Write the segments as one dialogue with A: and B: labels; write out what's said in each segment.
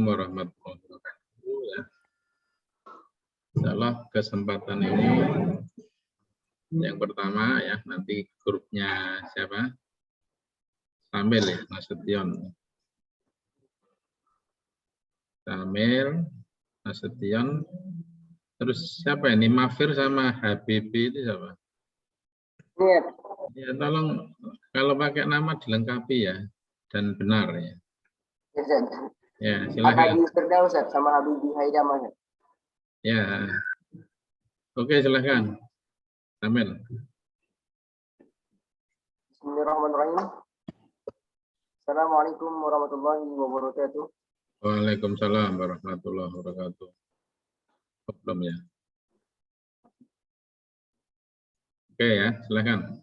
A: warahmatullahi wabarakatuh. Ya. Insyaallah kesempatan ini yang pertama ya, nanti grupnya siapa? Sambil ya, Nasution. Samil, Nasution. Terus siapa ini? Mafir sama Habibi itu siapa?
B: Iya.
A: Ya, tolong kalau pakai nama dilengkapi ya dan benar ya. Ya, silakan.
B: Habibie Firdaus sama Habibie Haidam.
A: Ya. Oke, silakan. Amin.
B: Bismillahirrahmanirrahim. Assalamualaikum warahmatullahi wabarakatuh.
A: Waalaikumsalam warahmatullahi wabarakatuh. Belum ya? Oke ya, silakan.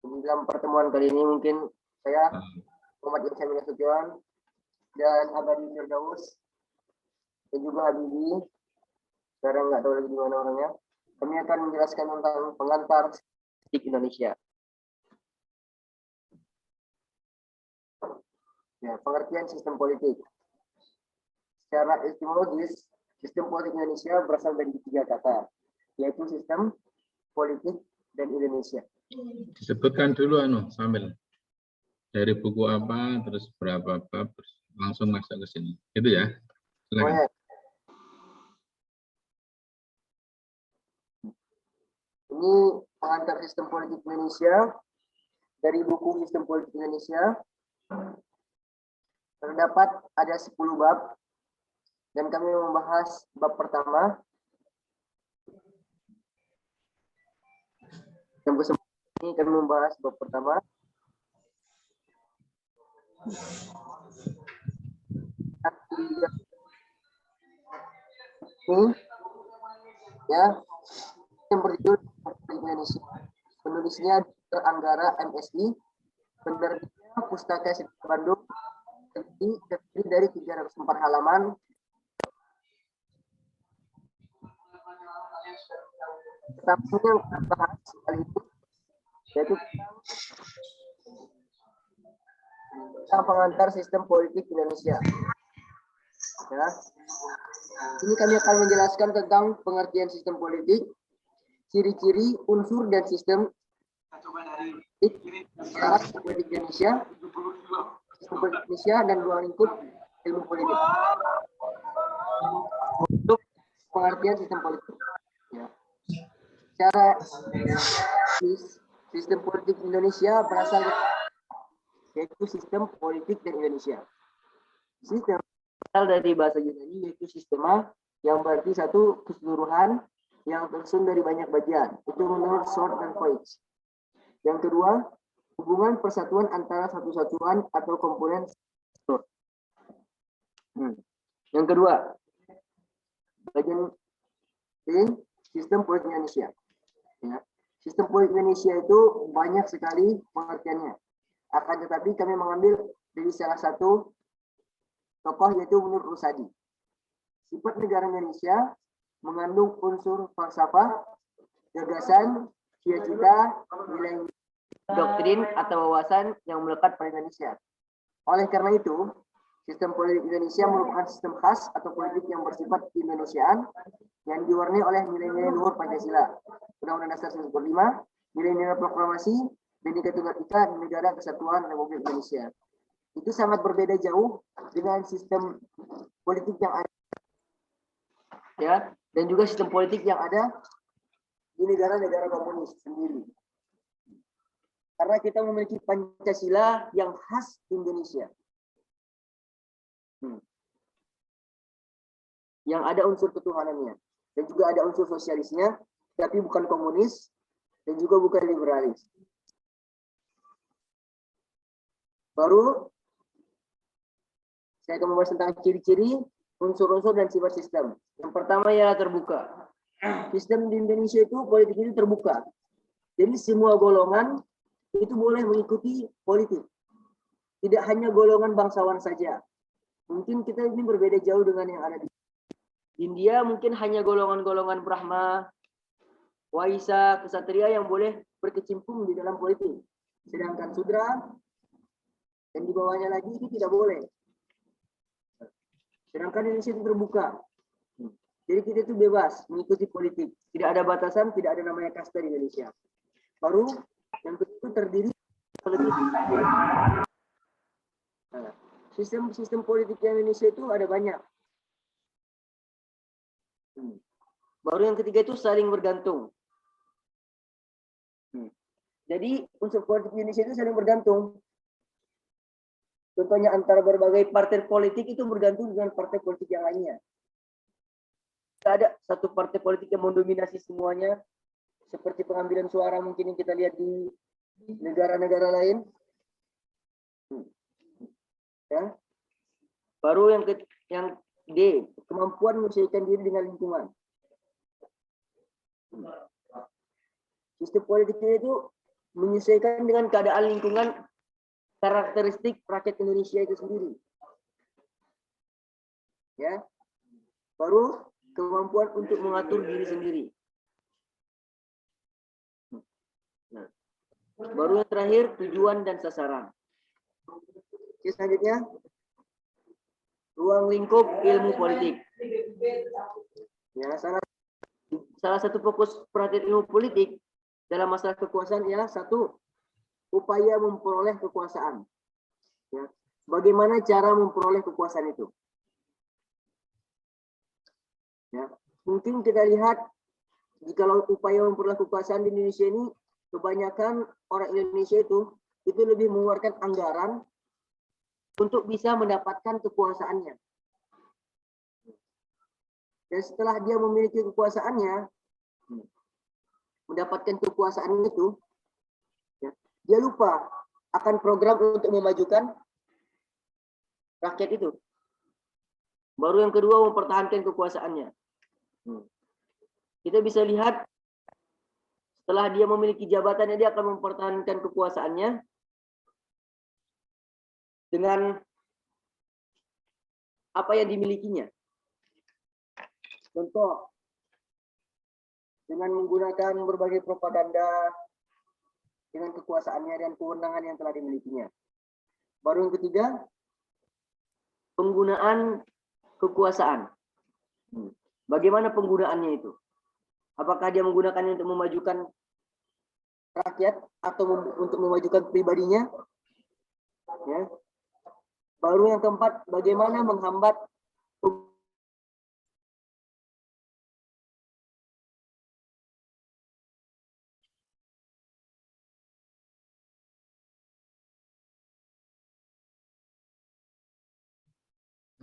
B: Dalam pertemuan kali ini mungkin saya Muhammad Yasin Nasution dan Habibie Firdaus dan juga Habibie, sekarang nggak tahu lagi di mana orangnya. Kami akan menjelaskan tentang pengantar politik Indonesia. Ya, pengertian sistem politik. Secara etimologis, sistem politik Indonesia berasal dari 3 kata, yaitu sistem, politik, dan Indonesia.
A: Disebutkan dulu sambil dari buku apa, terus berapa bab, terus langsung masuk ke sini. Gitu ya. Silakan.
B: Ini pengantar sistem politik Indonesia dari buku Sistem Politik Indonesia. Terdapat ada 10 bab dan kami membahas bab pertama. Yang kesempatan ini kami membahas bab pertama. Ini ya, yang berjudul Indonesia. Penulisnya Dr. Anggara MSI, penerbitnya Pustaka Siswa Bandung, terdiri dari 304 halaman. Pertama yang kita bahas kali ini yaitu tentang pengantar sistem politik Indonesia. Ya. Ini kami akan menjelaskan tentang pengertian sistem politik, ciri-ciri, unsur, dan sistem politik Indonesia, sistem politik Indonesia, dan ruang lingkup ilmu politik. Untuk pengertian sistem politik. Ya. Secara sistem politik Indonesia berasal yaitu sistem politik dan Indonesia. Sistem berasal dari bahasa Yunani yaitu sistema, yang berarti satu keseluruhan yang tersusun dari banyak bagian. Itu menurut Short dan Voigt. Yang kedua, hubungan persatuan antara satu satuan atau komponen. Yang kedua, bagian ini sistem politik Indonesia. Ya. Sistem politik Indonesia itu banyak sekali pengertiannya. Akan tetapi kami mengambil dari salah satu tokoh yaitu Nur Rusadi. Sifat negara Indonesia mengandung unsur falsafah, gagasan, cita-cita, nilai doktrin atau wawasan yang melekat pada Indonesia. Oleh karena itu, sistem politik Indonesia merupakan sistem khas atau politik yang bersifat keindonesiaan yang diwarnai oleh nilai-nilai luhur Pancasila, Undang-Undang Dasar 1945, nilai-nilai proklamasi, Bhinneka Tunggal Ika, Negara Kesatuan Republik Indonesia. Itu sangat berbeda jauh dengan sistem politik yang ada, ya, dan juga sistem politik yang ada di negara-negara komunis sendiri. Karena kita memiliki Pancasila yang khas Indonesia. Yang ada unsur ketuhanannya dan juga ada unsur sosialisnya, tapi bukan komunis dan juga bukan liberalis. Baru saya akan membahas tentang ciri-ciri, unsur-unsur, dan sifat sistem. Yang pertama ialah terbuka. Sistem di Indonesia itu politik ini terbuka. Jadi semua golongan itu boleh mengikuti politik. Tidak hanya golongan bangsawan saja. Mungkin kita ini berbeda jauh dengan yang ada di India, mungkin hanya golongan-golongan Brahma, Waisa, Ksatria yang boleh berkecimpung di dalam politik. Sedangkan Sudra dan di bawahnya lagi itu tidak boleh. Sedangkan Indonesia itu terbuka. Jadi kita itu bebas mengikuti politik. Tidak ada batasan, tidak ada namanya kasta di Indonesia. Baru yang kedua terdiri lebih. Nah, sistem politik di Indonesia itu ada banyak. Baru yang ketiga itu saling bergantung. Jadi unsur politik di Indonesia itu saling bergantung. Contohnya antara berbagai partai politik itu bergantung dengan partai politik yang lainnya. Tidak ada satu partai politik yang mendominasi semuanya, seperti pengambilan suara mungkin yang kita lihat di negara-negara lain. Ya. Baru yang D, kemampuan menyesuaikan diri dengan lingkungan. Sistem politik itu menyesuaikan dengan keadaan lingkungan, karakteristik rakyat Indonesia itu sendiri. Ya. Baru kemampuan untuk mengatur diri sendiri. Nah, baru yang terakhir tujuan dan sasaran. Oke, selanjutnya ruang lingkup ilmu politik. Ya, salah satu fokus perhatian ilmu politik dalam masalah kekuasaan ialah satu, upaya memperoleh kekuasaan. Ya. Bagaimana cara memperoleh kekuasaan itu? Ya. Mungkin kita lihat jikalau upaya memperoleh kekuasaan di Indonesia ini, kebanyakan orang Indonesia itu lebih mengeluarkan anggaran untuk bisa mendapatkan kekuasaannya. Dan setelah dia memiliki kekuasaannya, mendapatkan kekuasaan itu, ya, dia lupa akan program untuk memajukan rakyat itu. Baru yang kedua mempertahankan kekuasaannya. Kita bisa lihat setelah dia memiliki jabatannya, dia akan mempertahankan kekuasaannya dengan apa yang dimilikinya. Contoh, dengan menggunakan berbagai propaganda dengan kekuasaannya dan kewenangan yang telah dimilikinya. Baru yang ketiga, penggunaan kekuasaan. Bagaimana penggunaannya itu? Apakah dia menggunakannya untuk memajukan rakyat atau untuk memajukan pribadinya? Ya. Baru yang keempat, bagaimana menghambat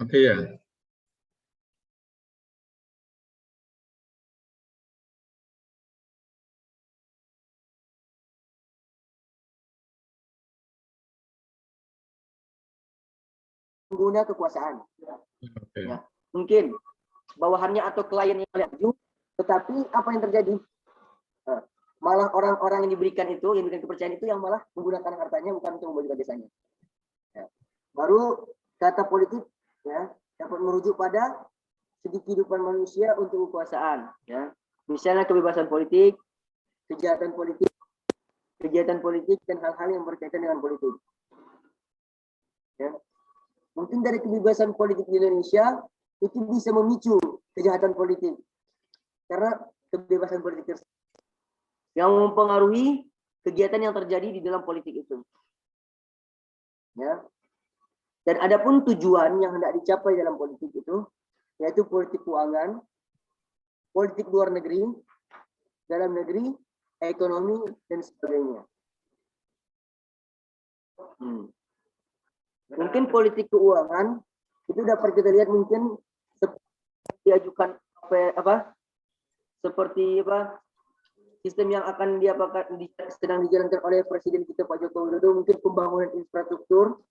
A: Oke ya.
B: pengguna kekuasaan.
A: Oke.
B: Ya. Mungkin bawahannya atau kliennya maju, tetapi apa yang terjadi? Malah orang-orang yang diberikan kepercayaan itu yang malah menggunakan hartanya bukan untuk memajukan desanya. Ya. Baru kata politik ya dapat merujuk pada segi kehidupan manusia untuk kekuasaan. Ya. Misalnya kebebasan politik, kegiatan politik dan hal-hal yang berkaitan dengan politik. Ya. Mungkin dari kebebasan politik di Indonesia itu bisa memicu kejahatan politik karena kebebasan politik yang mempengaruhi kegiatan yang terjadi di dalam politik itu. Ya. Dan adapun tujuan yang hendak dicapai dalam politik itu yaitu politik keuangan, politik luar negeri, dalam negeri, ekonomi dan sebagainya. Mungkin politik keuangan itu dapat kita lihat mungkin diajukan seperti sistem yang akan sedang dijalankan oleh Presiden kita Pak Joko Widodo, mungkin pembangunan infrastruktur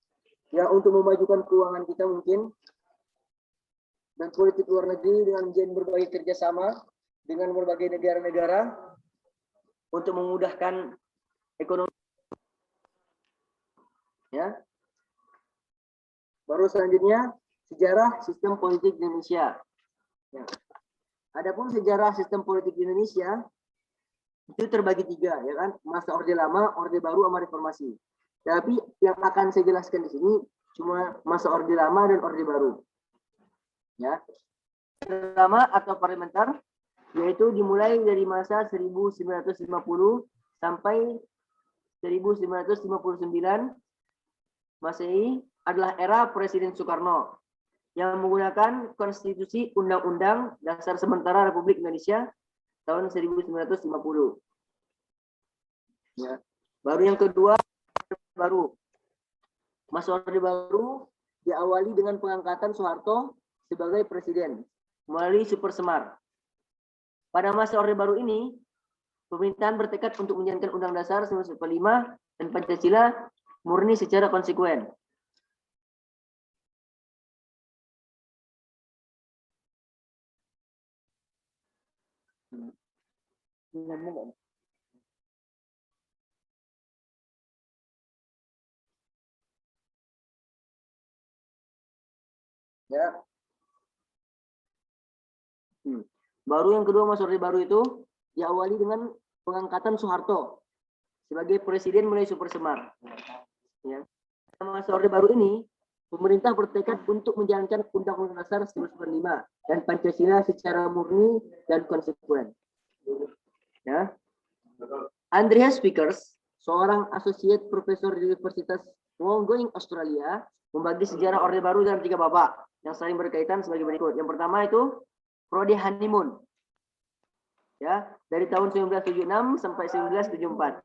B: ya untuk memajukan keuangan kita mungkin, dan politik luar negeri dengan menjalin berbagai kerjasama dengan berbagai negara-negara untuk memudahkan ekonomi. Ya. Baru selanjutnya sejarah sistem politik di Indonesia. Ya. Adapun sejarah sistem politik di Indonesia itu terbagi tiga, ya kan? Masa Orde Lama, Orde Baru, sama Reformasi. Tapi yang akan saya jelaskan di sini cuma masa Orde Lama dan Orde Baru. Ya. Lama atau parlementer yaitu dimulai dari masa 1950 sampai 1959 Masehi adalah era Presiden Soekarno yang menggunakan konstitusi Undang-Undang Dasar Sementara Republik Indonesia tahun 1950. Ya. Baru yang kedua, baru masa Orde Baru diawali dengan pengangkatan Soeharto sebagai presiden melalui Super Semar. Pada masa Orde Baru ini, pemerintahan bertekad untuk menjalankan Undang Dasar 1945 dan Pancasila murni secara konsekuen. Ya. Baru yang kedua masa Orde Baru itu diawali dengan pengangkatan Soeharto sebagai presiden melalui Super Semar. Ya. Masa Orde Baru ini pemerintah bertekad untuk menjalankan Undang-Undang Dasar 1945 dan Pancasila secara murni dan konsekuen. Ya. Andreas Vickers, seorang associate professor di Universitas Wollongong, Australia, membagi sejarah Orde Baru dalam 3 babak yang saling berkaitan sebagai berikut. Yang pertama itu Prodi Honeymoon. Ya, dari tahun 1976 sampai 1974.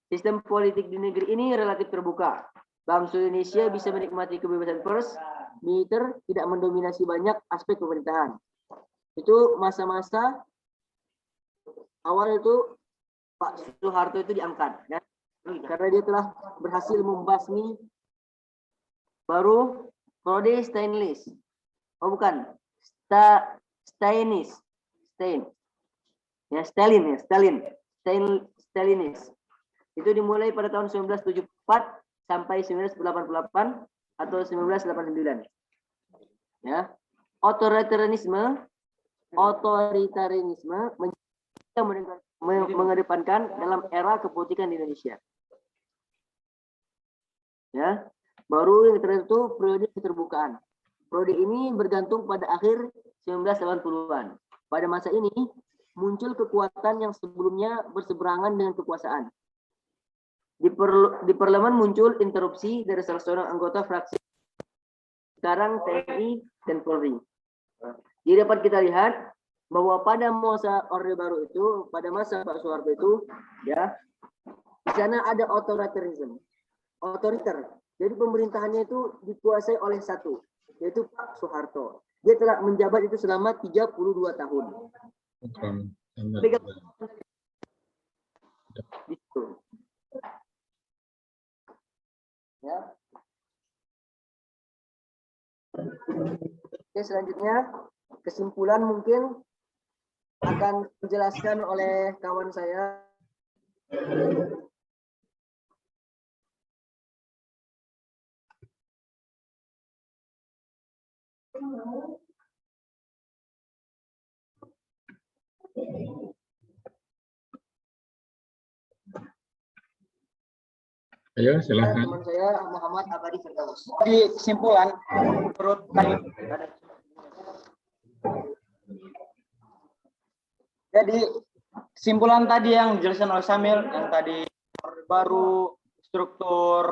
B: Sistem politik di negeri ini relatif terbuka. Bangsa Indonesia bisa menikmati kebebasan pers, militer tidak mendominasi banyak aspek pemerintahan. Itu masa-masa awal itu Pak Soeharto itu diangkat, ya, karena dia telah berhasil membasmi baru Prodi Stainless. Oh bukan, Stalinis. Ya, Stalinis. Itu dimulai pada tahun 1974 sampai 1988 atau 1989. Ya. Otoritarisme mengedepankan dalam era kepemimpinan di Indonesia. Ya. Baru yang terakhir itu periode keterbukaan. Periode ini bergantung pada akhir 1980-an. Pada masa ini muncul kekuatan yang sebelumnya berseberangan dengan kekuasaan. Di parlemen muncul interupsi dari salah seorang anggota fraksi, sekarang TNI dan Polri. Jadi dapat kita lihat bahwa pada masa Orde Baru itu, pada masa Pak Soeharto itu, ya, di sana ada otoriter. Jadi pemerintahannya itu dikuasai oleh satu, yaitu Pak Soeharto. Dia telah menjabat itu selama 32 tahun. Gitu. Ya. Oke, selanjutnya kesimpulan mungkin akan dijelaskan oleh kawan saya.
A: Ayo, silakan.
B: Teman saya Muhammad Abadi Firdaus.
C: Di kesimpulan, menurut jadi kesimpulan tadi yang dijelaskan oleh Samil, yang tadi Orde Baru, struktur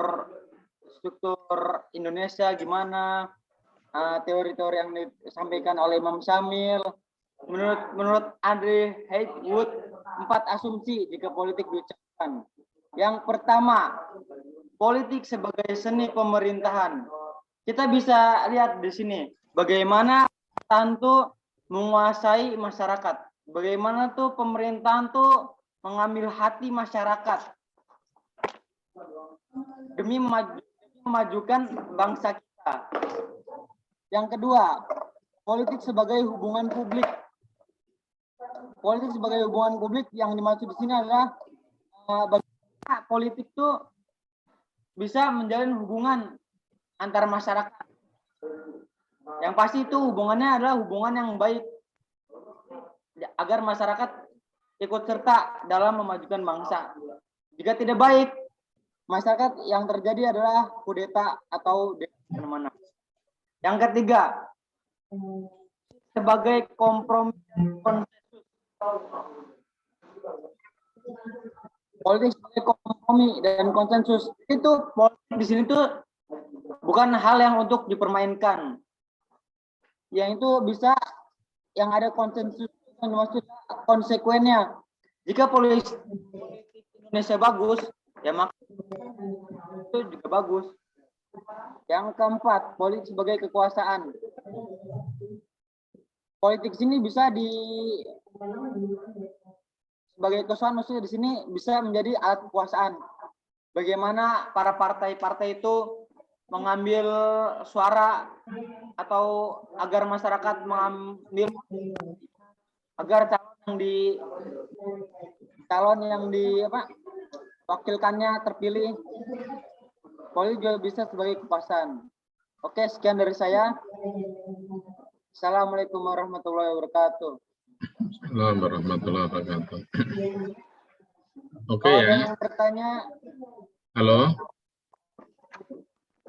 C: Indonesia gimana, teori-teori yang disampaikan oleh Imam Samil, menurut Andre Heywood, 4 asumsi jika politik diucapkan. Yang pertama, politik sebagai seni pemerintahan. Kita bisa lihat di sini bagaimana tentu menguasai masyarakat. Bagaimana tuh pemerintahan tuh mengambil hati masyarakat demi memajukan bangsa kita. Yang kedua, politik sebagai hubungan publik. Politik sebagai hubungan publik yang dimaksud di sini adalah bagaimana politik itu bisa menjalin hubungan antar masyarakat. Yang pasti itu hubungannya adalah hubungan yang baik agar masyarakat ikut serta dalam memajukan bangsa. Jika tidak baik, masyarakat yang terjadi adalah kudeta atau mana. Yang ketiga, sebagai kompromi konsensus. Politik sebagai kompromi dan konsensus itu politik di sini tuh bukan hal yang untuk dipermainkan. Yang itu bisa yang ada konsensus maksud konsekuennya. Jika politik Indonesia bagus, ya maka itu juga bagus. Yang keempat, politik sebagai kekuasaan. Politik sini bisa sebagai kekuasaan, maksudnya di sini bisa menjadi alat kekuasaan. Bagaimana para partai-partai itu mengambil suara atau agar masyarakat mengambil agar calon yang wakilkannya terpilih. Politik juga bisa sebagai kekuasaan. Oke, sekian dari saya. Assalamualaikum warahmatullahi wabarakatuh.
A: Assalamualaikum warahmatullahi wabarakatuh. Oke
C: Kalau
A: ya.
C: ada yang bertanya,
A: Halo.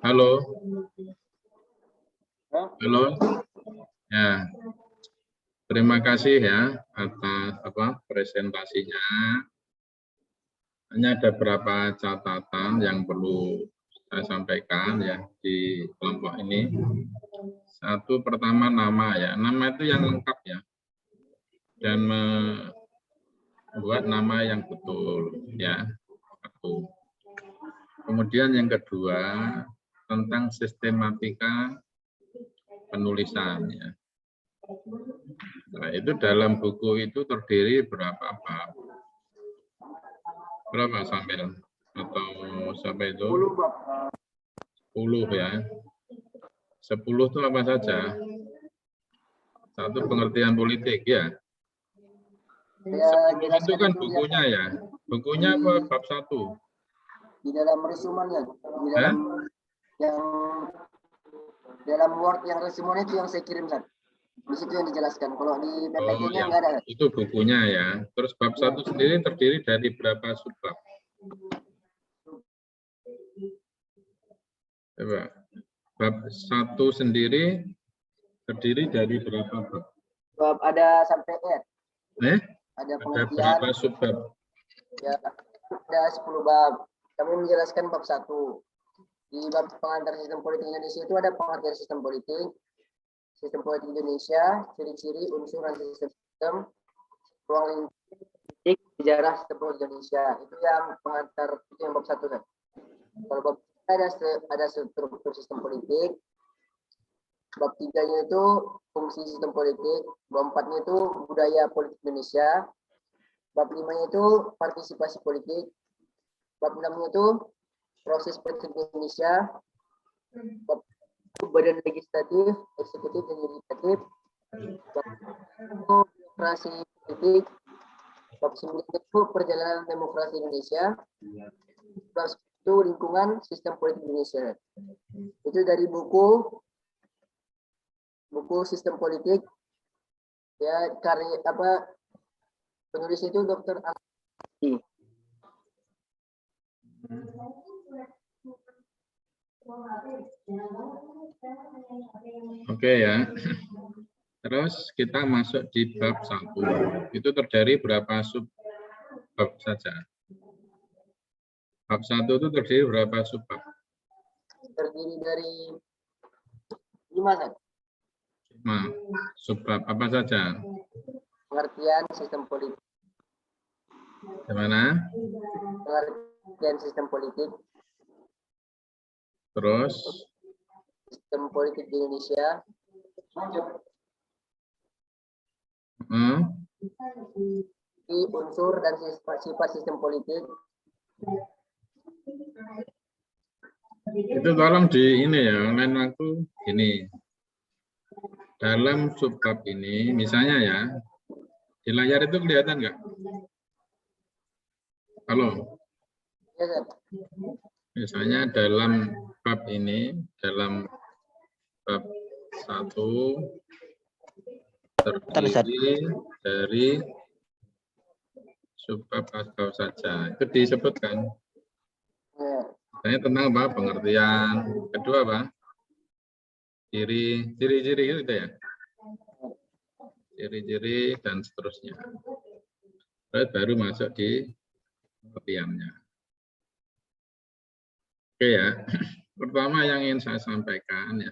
A: Halo.
C: ya.
A: Halo. Ya. Terima kasih ya atas presentasinya. Hanya ada beberapa catatan yang perlu saya sampaikan ya di kelompok ini. Satu, pertama nama ya. Nama itu yang lengkap ya. Dan membuat nama yang betul ya. Satu. Kemudian yang kedua tentang sistematika penulisan ya. Nah, itu dalam buku itu terdiri berapa bab? Berapa sambil atau sampai itu?
B: 10 bab.
A: 10 ya. 10 itu apa saja? Satu, pengertian politik ya.
B: Saya
A: 10 itu
B: jelaskan
A: kan
B: dulu
A: bukunya ya. Bukunya apa bab 1?
B: di dalam resumennya, di dalam yang dalam Word yang resumen itu yang saya kirim kan. Di situ yang dijelaskan. Kalau di PPT-nya nggak ada.
A: Itu bukunya ya. Terus bab 1 sendiri terdiri dari berapa subbab? Coba. Bab 1 sendiri terdiri dari berapa bab?
B: Bab ada sampai R. Ada
A: Ada
B: pengertian.
A: berapa subbab?
B: Ya, ada 10 bab. Kami menjelaskan bab 1. Di bab pengantar sistem politik Indonesia itu ada pengertian sistem politik Indonesia, ciri-ciri, unsur dan sistem, ruang lingkup, sejarah sistem politik Indonesia. Itu yang pengantar, itu yang bab 1 kan. Kalau bab 3 ada struktur sistem politik. Bab 3-nya itu fungsi sistem politik. Bab 4-nya itu budaya politik Indonesia. Bab 5-nya itu partisipasi politik. Bab 6-nya itu proses politik Indonesia. Bab badan legislatif, eksekutif, dan yudikatif. Bab demokrasi politik. Bab 9 itu perjalanan demokrasi Indonesia. Bab 10 itu lingkungan sistem politik Indonesia. Itu dari buku sistem politik ya, karya penulis itu Dr. Ali.
A: Oke ya. Terus kita masuk di bab 1. Itu terdiri berapa subbab saja? Bab 1 itu terdiri berapa subbab?
B: Terdiri dari 5 kan?
A: 5 subbab apa saja?
B: Pengertian sistem politik.
A: Gimana?
B: Pengertian sistem politik.
A: Terus
B: Sistem politik di Indonesia. Unsur dan sifat sistem politik.
A: Itu tolong di ini ya, online aku ini. Dalam subbab ini, misalnya ya, di layar itu kelihatan nggak? Halo?
B: Ya, kan?
A: Misalnya dalam bab ini, dalam bab 1 terdiri dari subbab apa saja. Itu disebutkan.
B: Ya.
A: Misalnya tentang apa? Pengertian. Kedua apa? Ciri-ciri gitu ya. ciri-ciri dan seterusnya. Terus baru masuk di pengertiannya. Oke ya, pertama yang ingin saya sampaikan ya,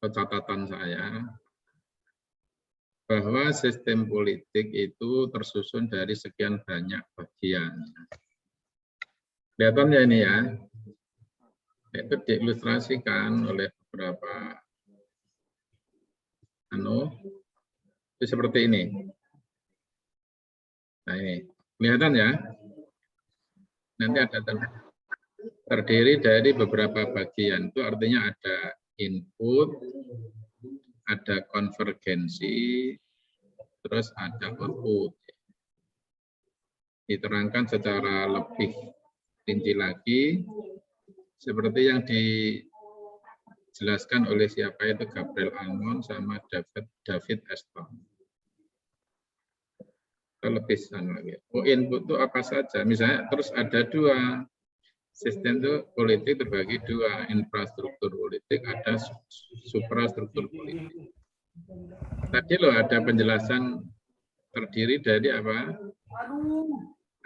A: catatan saya, bahwa sistem politik itu tersusun dari sekian banyak bagian. Kelihatan ya ini ya, itu diilustrasikan oleh beberapa itu seperti ini. Nah ini, kelihatan ya. Nanti ada terdiri dari beberapa bagian. Itu artinya ada input, ada konvergensi, terus ada output. Diterangkan secara lebih rinci lagi, seperti yang dijelaskan oleh siapa itu Gabriel Almond sama David Eston. Lebih sana lagi. Input itu apa saja? Misalnya terus ada dua. Sistem itu politik terbagi dua, infrastruktur politik, ada suprastruktur politik. Tadi loh ada penjelasan terdiri dari apa?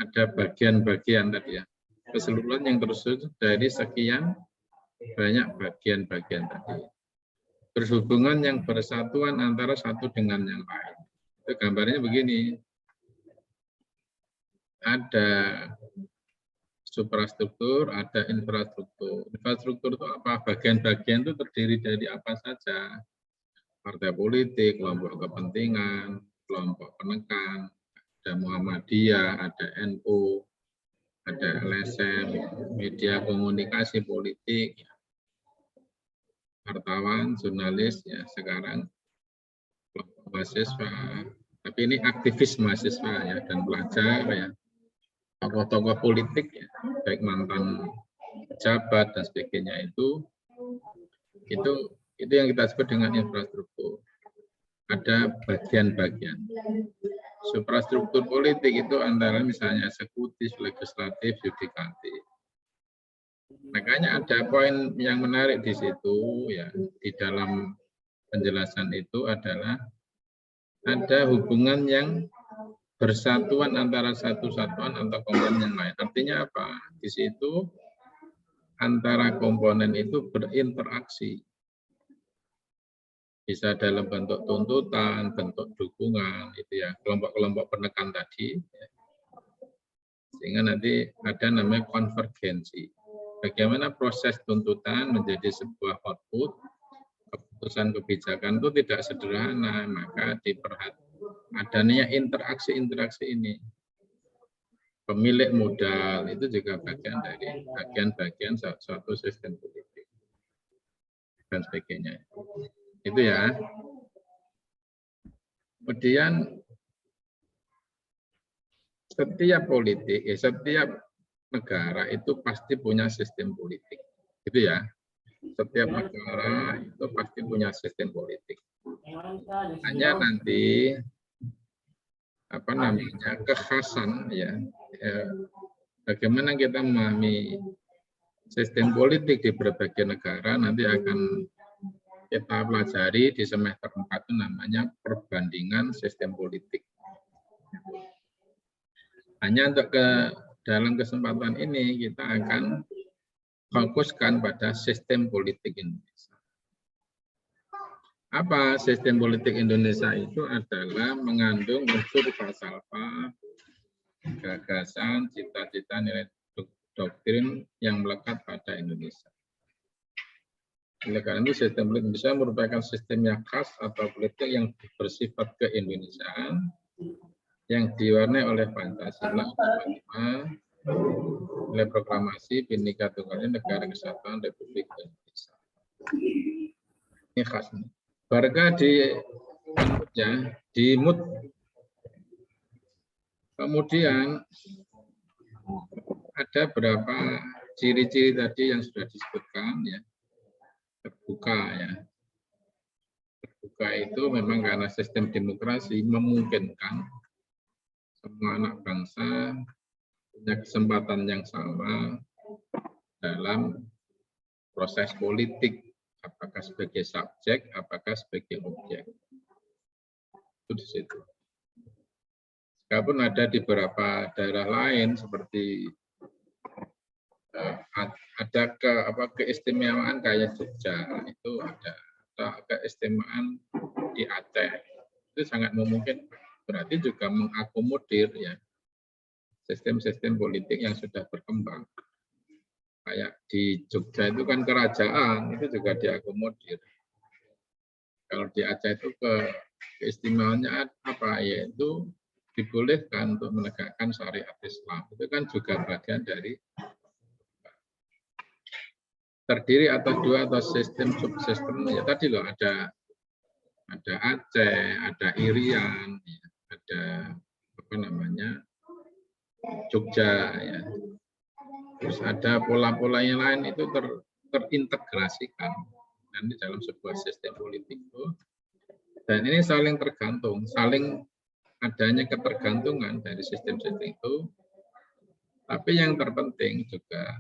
A: Ada bagian-bagian tadi ya. Keseluruhan yang tersusun dari sekian banyak bagian-bagian tadi. Berhubungan yang bersatuan antara satu dengan yang lain. Itu gambarnya begini. Ada suprastruktur, ada infrastruktur. Infrastruktur itu apa? Bagian-bagian itu terdiri dari apa saja? Partai politik, kelompok kepentingan, kelompok penekan, ada Muhammadiyah, ada NU, ada LSM, media komunikasi politik, wartawan, jurnalis, ya sekarang kelompok mahasiswa. Tapi ini aktivis mahasiswa ya dan pelajar ya. Tokoh-tokoh politik ya, baik mantan pejabat dan sebagainya itu yang kita sebut dengan infrastruktur. Ada bagian-bagian. Suprastruktur politik itu antara misalnya eksekutif, legislatif, yudikatif. Makanya ada poin yang menarik di situ ya, di dalam penjelasan itu adalah ada hubungan yang bersatuan antara satu satuan atau komponen yang lain. Artinya apa? Di situ antara komponen itu berinteraksi. Bisa dalam bentuk tuntutan, bentuk dukungan, itu ya, kelompok-kelompok penekan tadi. Sehingga nanti ada namanya konvergensi. Bagaimana proses tuntutan menjadi sebuah output, keputusan kebijakan itu tidak sederhana, maka diperhatikan adanya interaksi-interaksi ini. Pemilik modal itu juga bagian dari bagian-bagian suatu sistem politik dan sebagainya. Itu ya. Kemudian setiap politik, setiap negara itu pasti punya sistem politik. Gitu ya. Setiap negara itu pasti punya sistem politik. Hanya nanti apa namanya kekhasan ya, bagaimana kita memahami sistem politik di berbagai negara nanti akan kita pelajari di semester 4 itu namanya perbandingan sistem politik. Hanya untuk dalam kesempatan ini kita akan fokuskan pada sistem politik Indonesia. Apa sistem politik Indonesia itu adalah mengandung unsur falsafah, gagasan, cita-cita, nilai doktrin yang melekat pada Indonesia. Oleh karena itu sistem politik Indonesia merupakan sistem yang khas atau politik yang bersifat keindonesiaan yang diwarnai oleh Pancasila, oleh proklamasi Bhinneka Tunggal Ika Negara Kesatuan Republik Indonesia. Ini khas. Warga di mood. Kemudian ada berapa ciri-ciri tadi yang sudah disebutkan ya. Terbuka ya. Terbuka itu memang karena sistem demokrasi memungkinkan semua anak bangsa punya kesempatan yang sama dalam proses politik apakah sebagai subjek, apakah sebagai objek. Itu di situ. Walaupun ada di beberapa daerah lain seperti ada keistimewaan kayak Jogja, itu ada keistimewaan di Aceh, itu sangat memungkinkan. Berarti juga mengakomodir ya sistem-sistem politik yang sudah berkembang. Kayak di Jogja itu kan kerajaan, itu juga diakomodir. Kalau di Aceh itu keistimewaannya apa? Yaitu dibolehkan untuk menegakkan syariat Islam. Itu kan juga bagian dari terdiri atas dua atau sistem subsistem. Ya tadi loh ada Aceh, ada Irian, ya, ada apa namanya Jogja, ya. Terus ada pola-pola yang lain itu terintegrasikan nanti dalam sebuah sistem politik itu. Dan ini saling tergantung, saling adanya ketergantungan dari sistem-sistem itu, tapi yang terpenting juga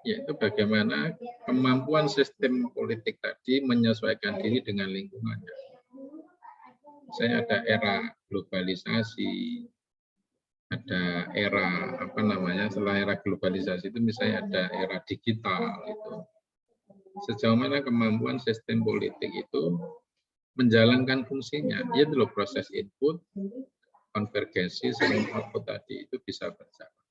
A: yaitu bagaimana kemampuan sistem politik tadi menyesuaikan diri dengan lingkungannya. Misalnya ada era globalisasi, ada era apa namanya setelah era globalisasi itu misalnya ada era digital itu. Sejauh mana kemampuan sistem politik itu menjalankan fungsinya, yaitu loh proses input, konvergensi, sama output tadi itu bisa berjalan.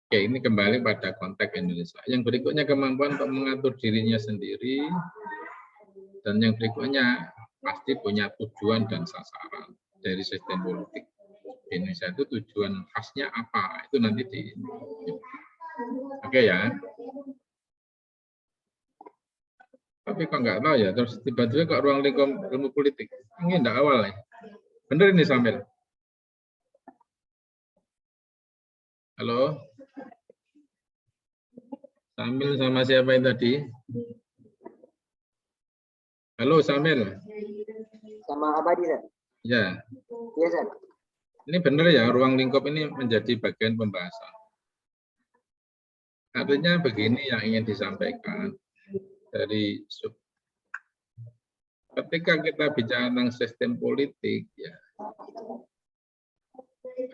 A: Oke, ini kembali pada konteks Indonesia. Yang berikutnya kemampuan untuk mengatur dirinya sendiri, dan yang berikutnya pasti punya tujuan dan sasaran dari sistem politik Indonesia itu. Tujuan khasnya apa? Itu nanti di. Oke ya. Tapi kok nggak tahu ya, terus tiba-tiba kok ruang lingkup ilmu politik. Ini enggak awal ya. Bener ini Samil? Halo? Samil sama siapa yang tadi? Halo Samil?
B: Sama Abadi, Sir.
A: Ya.
B: Iya, Sir.
A: Ini benar ya, ruang lingkup ini menjadi bagian pembahasan. Artinya begini yang ingin disampaikan. Dari ketika kita bicara tentang sistem politik, ya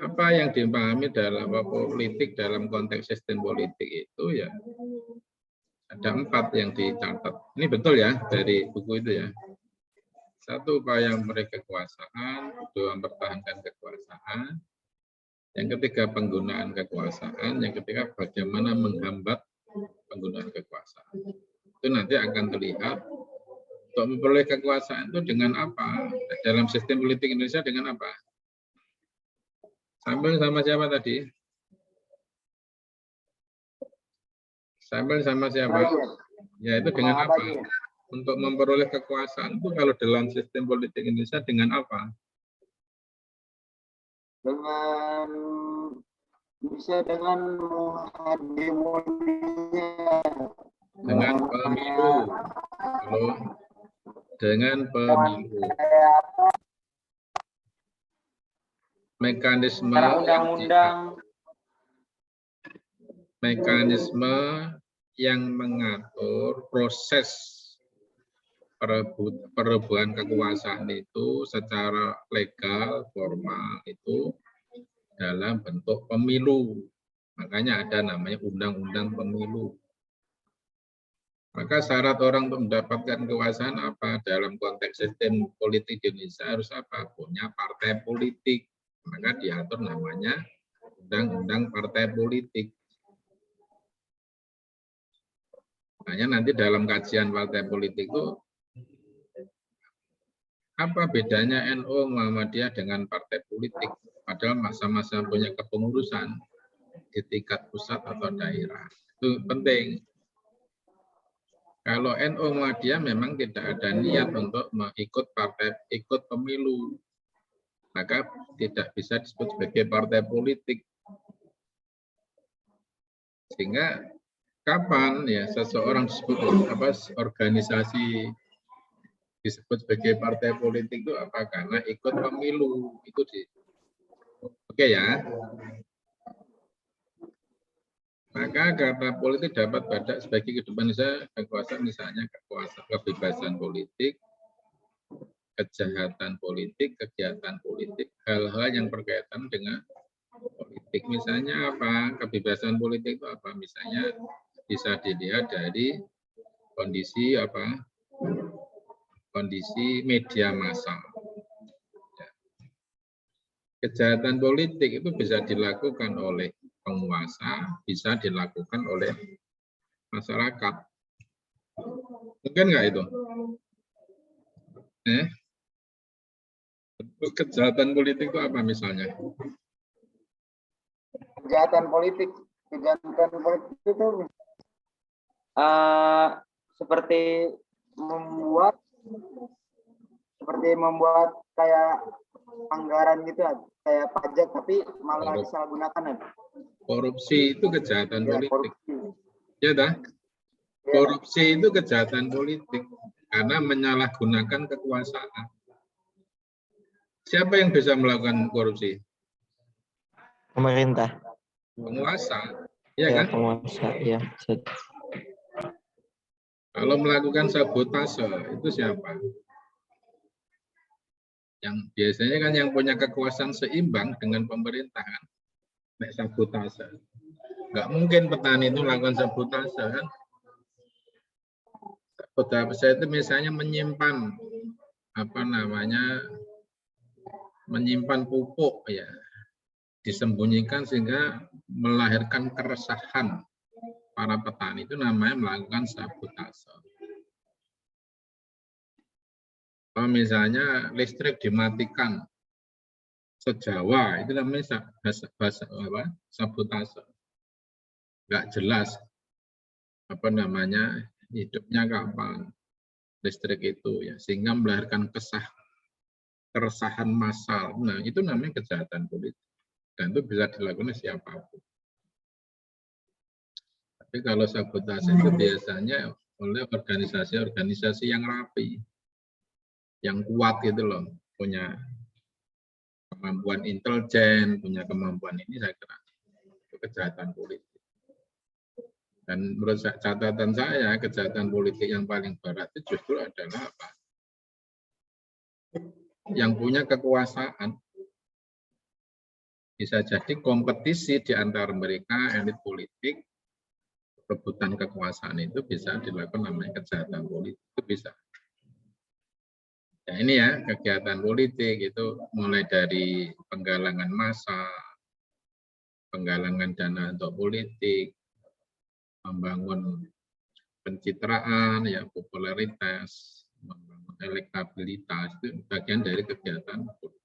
A: apa yang dipahami dalam politik dalam konteks sistem politik itu ya ada 4 yang dicatat. Ini betul ya dari buku itu ya. 1, upaya meraih kekuasaan, 2, mempertahankan kekuasaan, yang ketiga penggunaan kekuasaan, yang ketiga bagaimana menghambat penggunaan kekuasaan. Itu nanti akan terlihat untuk memperoleh kekuasaan itu dengan apa? Dalam sistem politik Indonesia dengan apa? Sambil sama siapa tadi? Sambil sama siapa? Ya itu dengan apa? Untuk memperoleh kekuasaan itu kalau dalam sistem politik Indonesia dengan apa?
C: Dengan bisa dengan hegemoninya.
A: Dengan pemilu. Halo. Dengan pemilu. Mekanisme yang mengatur proses perebutan kekuasaan itu secara legal, formal itu dalam bentuk pemilu. Makanya ada namanya undang-undang pemilu. Maka syarat orang untuk mendapatkan kekuasaan apa? Dalam konteks sistem politik Indonesia harus apa? Punya partai politik. Maka diatur namanya undang-undang partai politik. Makanya nanti dalam kajian partai politik itu apa bedanya NU Muhammadiyah dengan partai politik? Padahal masa-masa punya kepengurusan di tingkat pusat atau daerah. Itu penting. Kalau NU Muhammadiyah memang tidak ada niat untuk ikut pemilu, maka tidak bisa disebut sebagai partai politik. Sehingga kapan ya seseorang disebut organisasi disebut sebagai partai politik itu apa? Karena ikut pemilu itu Oke ya. Maka kata politik dapat pada sebagai kehidupan kekuasaan, misalnya kekuasaan kebebasan politik, kejahatan politik, kegiatan politik, hal-hal yang berkaitan dengan politik. Misalnya apa? Kebebasan politik itu apa? Misalnya bisa dilihat dari kondisi apa? Kondisi media massa. Kejahatan politik itu bisa dilakukan oleh penguasa, bisa dilakukan oleh masyarakat. Mungkin nggak itu? Kejahatan politik itu apa misalnya?
C: Kejahatan politik itu seperti membuat kayak anggaran gitu, kayak pajak tapi malah disalahgunakan.
A: Korupsi itu kejahatan politik.
C: Korupsi.
A: Ya dah. Korupsi itu kejahatan politik karena menyalahgunakan kekuasaan. Siapa yang bisa melakukan korupsi?
D: Pemerintah.
A: Penguasa, ya kan?
D: Penguasa, ya.
A: Kalau melakukan sabotase itu siapa? Yang biasanya kan yang punya kekuasaan seimbang dengan pemerintahan. Nek sabotase. Nggak mungkin petani itu melakukan sabotase kan? Sabotase itu misalnya menyimpan menyimpan pupuk ya, disembunyikan sehingga melahirkan keresahan para petani, itu namanya melakukan sabotase. Kalau misalnya listrik dimatikan se-Jawa, itu namanya sabotase. Nggak jelas hidupnya kapan listrik itu ya, sehingga melahirkan keresahan massal. Nah, itu namanya kejahatan politik. Dan itu bisa dilakukan siapapun. Tapi kalau sabotase itu biasanya oleh organisasi-organisasi yang rapi, yang kuat gitu loh, punya kemampuan intelijen, punya kemampuan ini, saya kira itu kejahatan politik. Dan menurut catatan saya, kejahatan politik yang paling berat itu justru adalah apa? Yang punya kekuasaan. Bisa jadi kompetisi di antara mereka, elit politik, rebutan kekuasaan itu bisa dilakukan namanya kejahatan politik, itu bisa. Ya ini ya, kegiatan politik itu mulai dari penggalangan massa, penggalangan dana untuk politik, membangun pencitraan, ya popularitas, membangun elektabilitas, itu bagian dari kegiatan politik.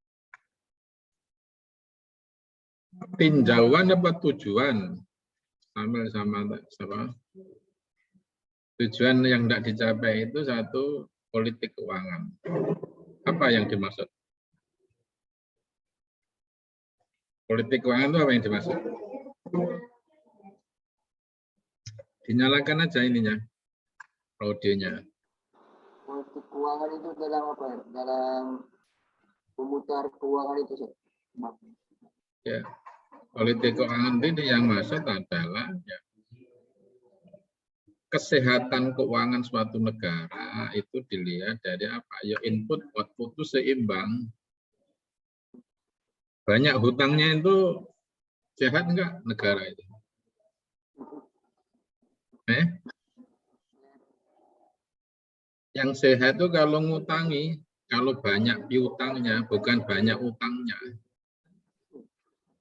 A: Tinjauan apa tujuan? Sama tujuan yang tidak dicapai itu satu, politik keuangan. Apa yang dimaksud? Politik keuangan itu apa yang dimaksud? Dinyalakan aja ininya, audionya.
B: Politik keuangan itu dalam apa ya? Dalam memutar keuangan itu sih.
A: Ya, politik keuangan ini yang maksud adalah ya, kesehatan keuangan suatu negara itu dilihat dari apa? Ya input output itu seimbang. Banyak hutangnya itu sehat enggak negara itu? Yang sehat itu kalau ngutangi, kalau banyak piutangnya, bukan banyak utangnya.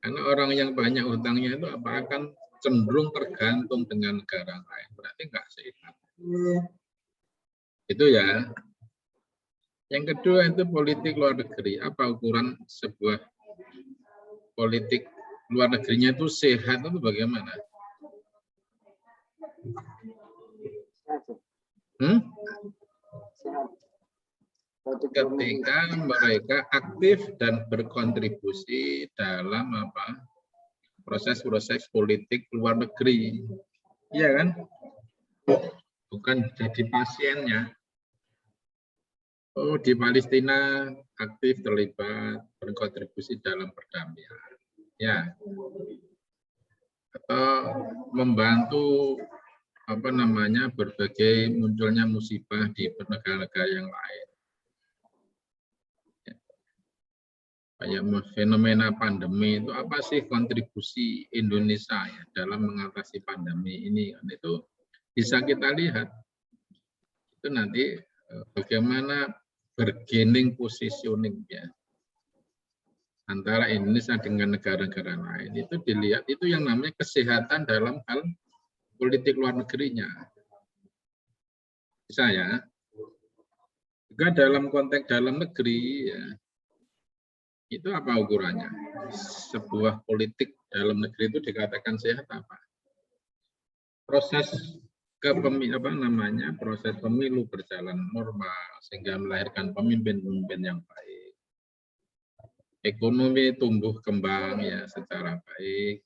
A: Karena orang yang banyak utangnya itu apa akan cenderung tergantung dengan negara lain, berarti enggak sehat. Itu ya. Yang kedua itu politik luar negeri. Apa ukuran sebuah politik luar negerinya itu sehat itu bagaimana? Ketika mereka aktif dan berkontribusi dalam apa proses-proses politik luar negeri, iya kan? Bukan jadi pasiennya. Oh, di Palestina aktif terlibat berkontribusi dalam perdamaian. Ya. atau membantu apa namanya berbagai munculnya musibah di negara-negara yang lain. Kayak fenomena pandemi itu apa sih kontribusi Indonesia ya dalam mengatasi pandemi ini? Itu bisa kita lihat. Itu nanti bagaimana bargaining positioning ya antara Indonesia dengan negara-negara lain. Itu dilihat, itu yang namanya kesehatan dalam hal politik luar negerinya. Bisa ya. Juga dalam konteks dalam negeri, ya, itu apa ukurannya? Sebuah politik dalam negeri itu dikatakan sehat apa? Proses proses pemilu berjalan normal sehingga melahirkan pemimpin-pemimpin yang baik. Ekonomi tumbuh kembang ya secara baik.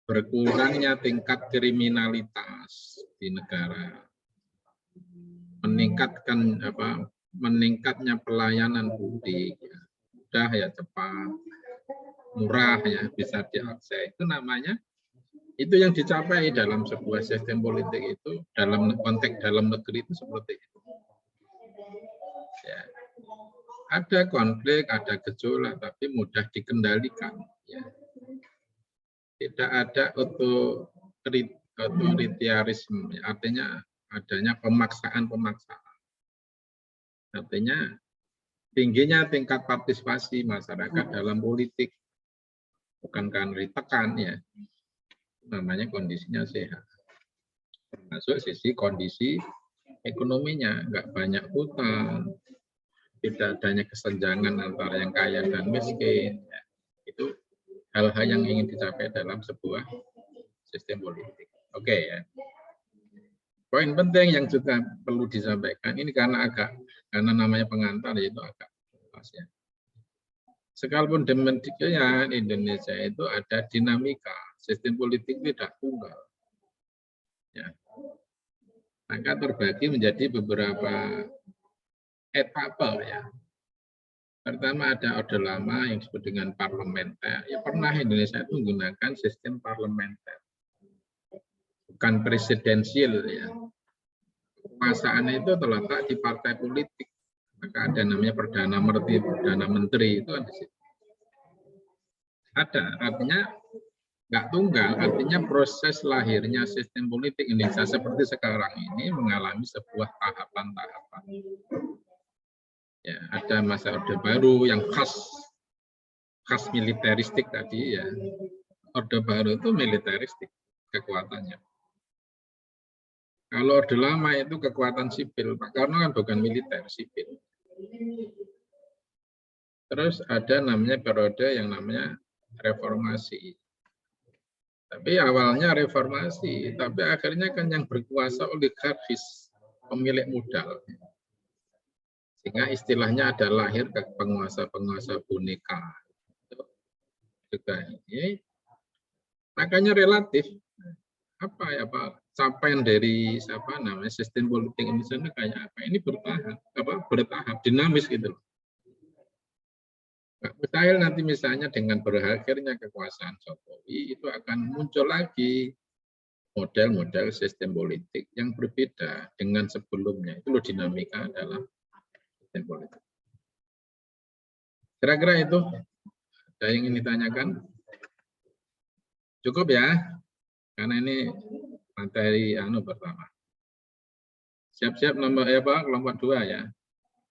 A: Berkurangnya tingkat kriminalitas di negara, meningkatnya pelayanan publik, ya, mudah ya, cepat, murah ya, bisa diakses. Itu namanya, itu yang dicapai dalam sebuah sistem politik itu dalam konteks dalam negeri itu seperti itu. Ya. Ada konflik, ada gejolak, tapi mudah dikendalikan. Ya. Tidak ada otoritarisme, artinya adanya pemaksaan. Artinya tingginya tingkat partisipasi masyarakat dalam politik, bukan karena ditekan ya, namanya kondisinya sehat. Termasuk sisi kondisi ekonominya, nggak banyak hutang, tidak adanya kesenjangan antara yang kaya dan miskin. Ya. Itu hal-hal yang ingin dicapai dalam sebuah sistem politik. Oke ya. Poin penting yang juga perlu disampaikan ini karena namanya pengantar yaitu agak pas ya. Sekalipun demikian Indonesia itu ada dinamika, sistem politik tidak tunggal. Ya. Maka terbagi menjadi beberapa etapa ya. Pertama ada Orde Lama yang disebut dengan parlementer. Ya pernah Indonesia itu menggunakan sistem parlementer. Bukan presidensial ya. Kekuasaan itu terletak di partai politik. Maka ada namanya Perdana Menteri itu ada di situ. Ada, artinya nggak tunggal, artinya proses lahirnya sistem politik Indonesia seperti sekarang ini mengalami sebuah tahapan-tahapan. Ya, ada masa Orde Baru yang khas militeristik tadi ya. Orde Baru itu militeristik kekuatannya. Kalau Orde Lama itu kekuatan sipil, Pak Karno kan bukan militer, sipil. Terus ada namanya periode yang namanya reformasi. Tapi awalnya reformasi, tapi akhirnya kan yang berkuasa oligarkis, pemilik modal. Sehingga istilahnya ada lahir ke penguasa-penguasa boneka. Juga ini, makanya relatif apa ya Pak, capaian dari sistem politik Indonesia ini kayak apa? Ini bertahap, dinamis gitu. Nggak mustahil nanti misalnya dengan berakhirnya kekuasaan Jokowi itu akan muncul lagi model-model sistem politik yang berbeda dengan sebelumnya. Itu loh dinamika dalam sistem politik. Kira-kira itu ada yang ingin ditanyakan? Cukup ya, karena ini materi pertama. Siap-siap kelompok 2 ya.